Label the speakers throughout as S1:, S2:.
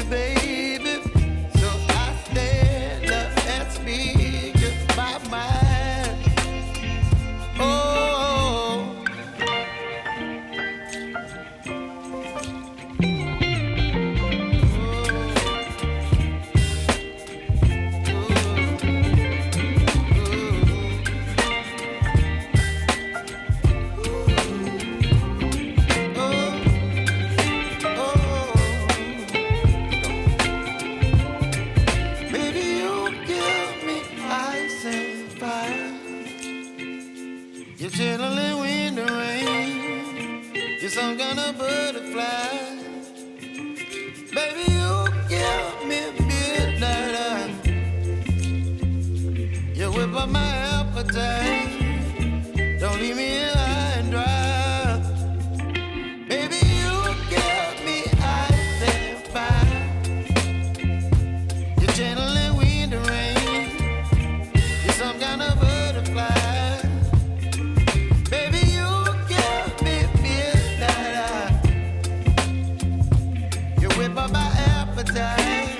S1: baby. So I stand up and speak my mind. Oh, baby, you give me ice and fire. You're chilling when the rain. You're some kind of butterfly. Baby, you give me midnight. You whip up my appetite. Don't leave me here high and dry. Baby, you give me ice and fire. You're channeling wind and rain. You're some kind of butterfly. Baby, you give me midnight. You whip up my appetite.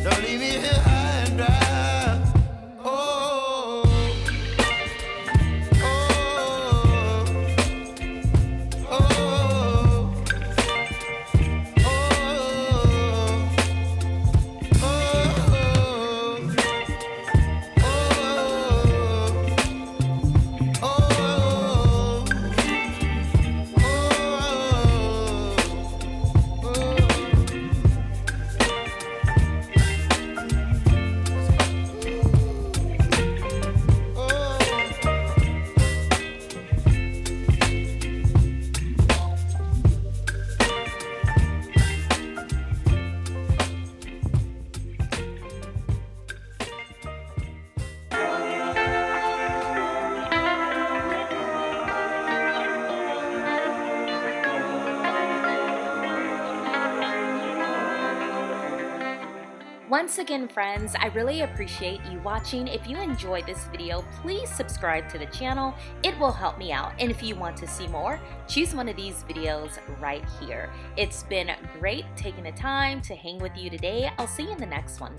S1: Don't leave me here high and dry. Oh, oh, oh, oh,
S2: Once again, friends, I really appreciate you watching. If you enjoyed this video, please subscribe to the channel. It will help me out. And if you want to see more, choose one of these videos right here. It's been great taking the time to hang with you today. I'll see you in the next one.